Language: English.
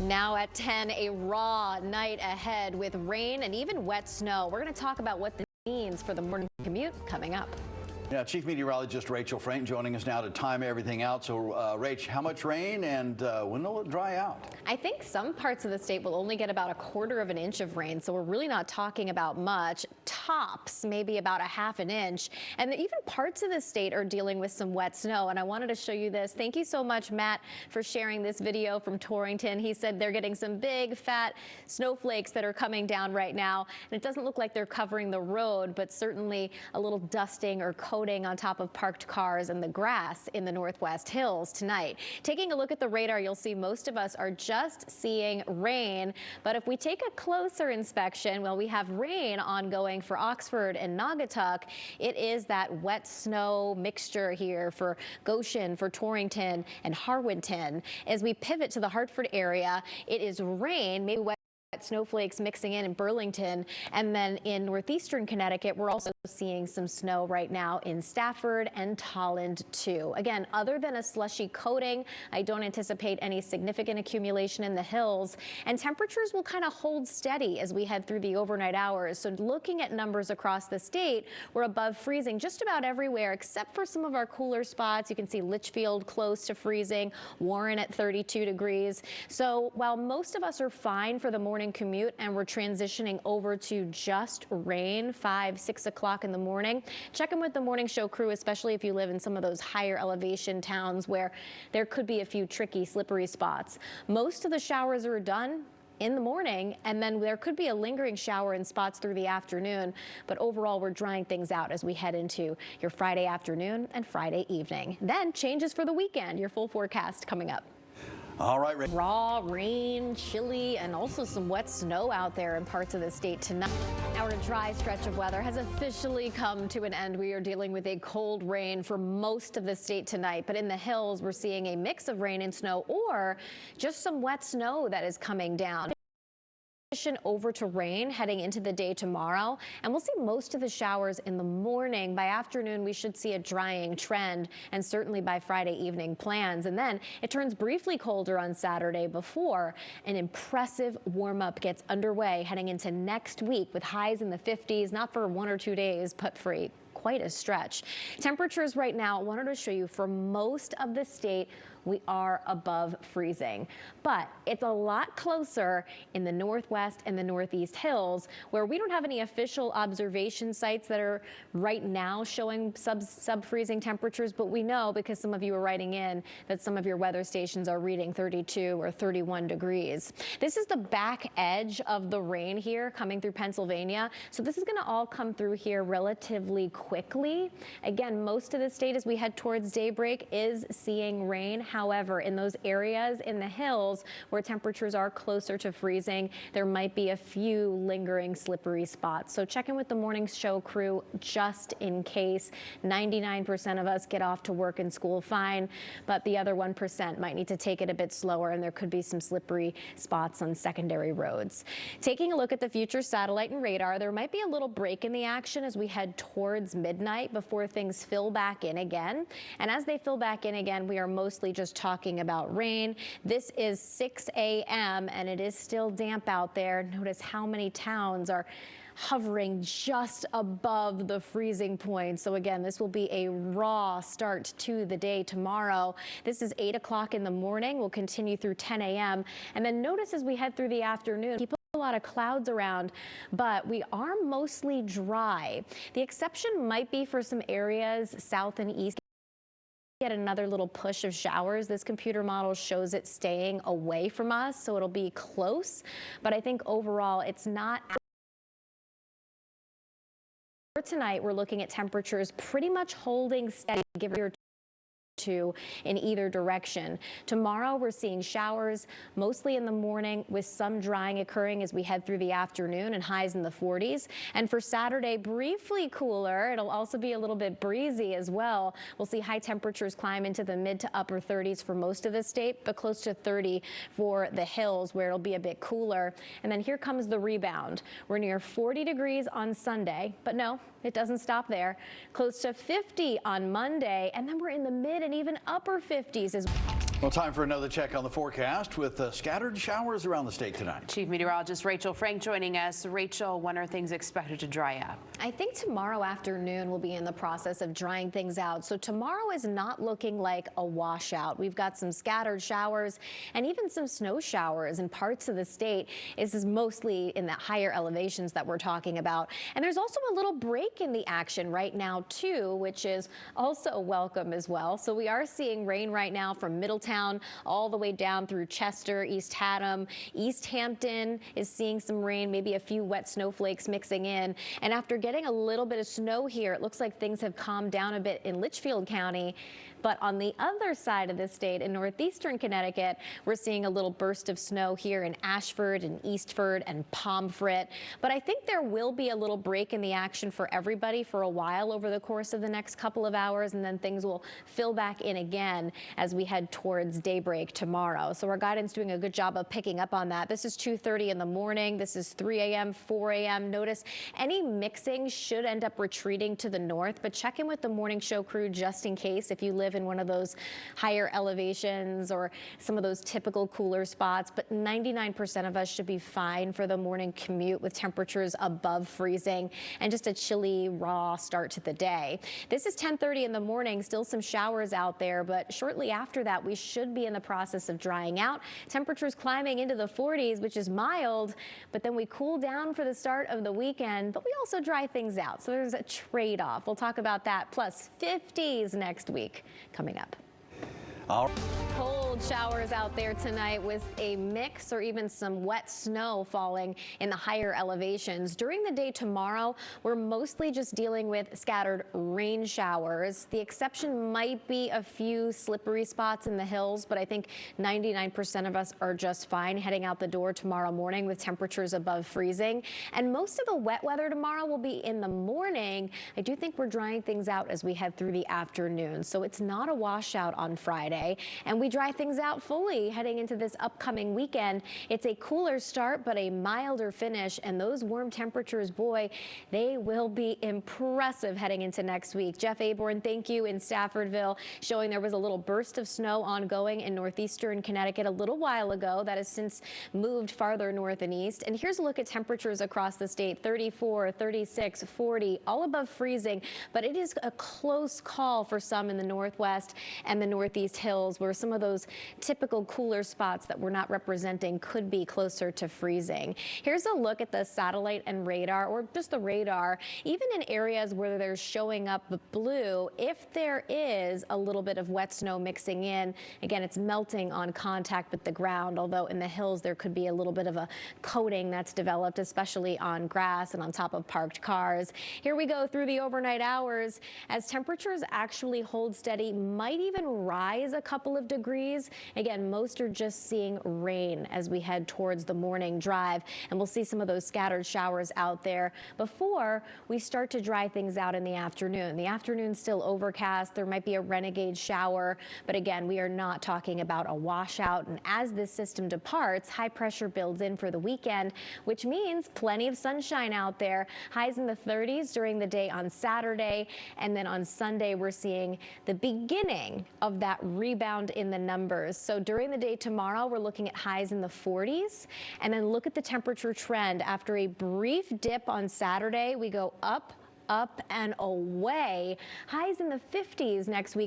Now at 10, a raw night ahead with rain and even wet snow. We're going to talk about what this means for the morning commute coming up. Yeah, Chief Meteorologist Rachel Frayne joining us now to time everything out. So, Rach, how much rain and when will it dry out? I think some parts of the state will only get about 1/4 of an inch of rain, so we're really not talking about much. Tops, maybe about 1/2 inch. And even parts of the state are dealing with some wet snow. And I wanted to show you this. Thank you so much, Matt, for sharing this video from Torrington. He said they're getting some big, fat snowflakes that are coming down right now. And it doesn't look like they're covering the road, but certainly a little dusting or coating on top of parked cars and the grass in the Northwest Hills tonight. Taking a look at the radar, you'll see most of us are just seeing rain. But if we take a closer inspection, well, we have rain ongoing for Oxford and Naugatuck. It is that wet snow mixture here for Goshen, for Torrington and Harwinton. As we pivot to the Hartford area, it is rain, maybe wet snowflakes mixing in Burlington, and then in northeastern Connecticut we're also seeing some snow right now in Stafford and Tolland too. Again, other than a slushy coating, I don't anticipate any significant accumulation in the hills, and temperatures will kind of hold steady as we head through the overnight hours. So looking at numbers across the state, we're above freezing just about everywhere except for some of our cooler spots. You can see Litchfield close to freezing, Warren at 32 degrees. So while most of us are fine for the morning commute and we're transitioning over to just rain 5, 6 o'clock in the morning, check in with the morning show crew, especially if you live in some of those higher elevation towns where there could be a few tricky, slippery spots. Most of the showers are done in the morning, and then there could be a lingering shower in spots through the afternoon. But overall, we're drying things out as we head into your Friday afternoon and Friday evening. Then changes for the weekend. Your full forecast coming up. All right, Ray. Raw rain, chilly, and also some wet snow out there in parts of the state tonight. Our dry stretch of weather has officially come to an end. We are dealing with a cold rain for most of the state tonight, but in the hills, we're seeing a mix of rain and snow or just some wet snow that is coming down. Over to rain heading into the day tomorrow, and we'll see most of the showers in the morning. By afternoon, we should see a drying trend, and certainly by Friday evening plans. And then it turns briefly colder on Saturday before an impressive warm-up gets underway heading into next week with highs in the 50s, not for 1 or 2 days, but for quite a stretch. Temperatures right now, I wanted to show you for most of the state, we are above freezing, but it's a lot closer in the Northwest and the Northeast Hills where we don't have any official observation sites that are right now showing sub-freezing temperatures, but we know because some of you are writing in that some of your weather stations are reading 32 or 31 degrees. This is the back edge of the rain here coming through Pennsylvania, so this is going to all come through here relatively quickly. Again, most of the state as we head towards daybreak is seeing rain. However, in those areas in the hills where temperatures are closer to freezing, there might be a few lingering slippery spots. So check in with the morning show crew just in case. 99% of us get off to work and school fine, but the other 1% might need to take it a bit slower, and there could be some slippery spots on secondary roads. Taking a look at the future satellite and radar, there might be a little break in the action as we head towards midnight before things fill back in again. And as they fill back in again, we are mostly just talking about rain. This is 6 a.m. and it is still damp out there. Notice how many towns are hovering just above the freezing point. So again, this will be a raw start to the day tomorrow. This is 8 o'clock in the morning. We'll continue through 10 a.m. And then notice as we head through the afternoon, keep a lot of clouds around, but we are mostly dry. The exception might be for some areas south and east. Get another little push of showers. This computer model shows it staying away from us, so it'll be close, but I think overall it's not. For tonight, we're looking at temperatures pretty much holding steady, give or to in either direction. Tomorrow we're seeing showers mostly in the morning with some drying occurring as we head through the afternoon and highs in the 40s. And for Saturday, briefly cooler. It'll also be a little bit breezy as well. We'll see high temperatures climb into the mid to upper 30s for most of the state, but close to 30 for the hills where it'll be a bit cooler. And then here comes the rebound. We're near 40 degrees on Sunday, but no, it doesn't stop there. Close to 50 on Monday, and then we're in the mid and even upper 50s as well. Well, time for another check on the forecast with scattered showers around the state tonight. Chief Meteorologist Rachel Frank joining us. Rachel, when are things expected to dry up? I think tomorrow afternoon we'll be in the process of drying things out. So tomorrow is not looking like a washout. We've got some scattered showers and even some snow showers in parts of the state. This is mostly in the higher elevations that we're talking about. And there's also a little break in the action right now too, which is also welcome as well. So we are seeing rain right now from Middletown all the way down through Chester, East Haddam. East Hampton is seeing some rain, maybe a few wet snowflakes mixing in. And after getting a little bit of snow here, it looks like things have calmed down a bit in Litchfield County. But on the other side of the state, in northeastern Connecticut, we're seeing a little burst of snow here in Ashford and Eastford and Pomfret. But I think there will be a little break in the action for everybody for a while over the course of the next couple of hours, and then things will fill back in again as we head towards daybreak tomorrow. So our guidance doing a good job of picking up on that. This is 2:30 in the morning. This is 3 a.m., 4 a.m. Notice any mixing should end up retreating to the north, but check in with the morning show crew just in case if you live in one of those higher elevations or some of those typical cooler spots. But 99% of us should be fine for the morning commute with temperatures above freezing and just a chilly, raw start to the day. This is 10:30 in the morning, still some showers out there, but shortly after that, we should be in the process of drying out. Temperatures climbing into the 40s, which is mild, but then we cool down for the start of the weekend, but we also dry things out. So there's a trade-off. We'll talk about that, plus 50s next week coming up. All right. Cold showers out there tonight with a mix or even some wet snow falling in the higher elevations. During the day tomorrow, we're mostly just dealing with scattered rain showers. The exception might be a few slippery spots in the hills, but I think 99% of us are just fine heading out the door tomorrow morning with temperatures above freezing. And most of the wet weather tomorrow will be in the morning. I do think we're drying things out as we head through the afternoon. So it's not a washout on Friday. And we dry things out fully heading into this upcoming weekend. It's a cooler start, but a milder finish. And those warm temperatures, boy, they will be impressive heading into next week. Jeff Aborn, thank you in Staffordville, showing there was a little burst of snow ongoing in northeastern Connecticut a little while ago. That has since moved farther north and east. And here's a look at temperatures across the state: 34, 36, 40, all above freezing. But it is a close call for some in the northwest and the northeast hills, where some of those typical cooler spots that we're not representing could be closer to freezing. Here's a look at the satellite and radar, or just the radar. Even in areas where they're showing up blue, if there is a little bit of wet snow mixing in, again, it's melting on contact with the ground, although in the hills there could be a little bit of a coating that's developed, especially on grass and on top of parked cars. Here we go through the overnight hours as temperatures actually hold steady, might even rise a couple of degrees. Again, most are just seeing rain as we head towards the morning drive, and we'll see some of those scattered showers out there before we start to dry things out in the afternoon. The afternoon's still overcast. There might be a renegade shower, but again, we are not talking about a washout. And as this system departs, high pressure builds in for the weekend, which means plenty of sunshine out there. Highs in the 30s during the day on Saturday, and then on Sunday we're seeing the beginning of that rebound in the numbers. So during the day tomorrow, we're looking at highs in the 40s, and then look at the temperature trend. After a brief dip on Saturday, we go up, up and away. Highs in the 50s next week.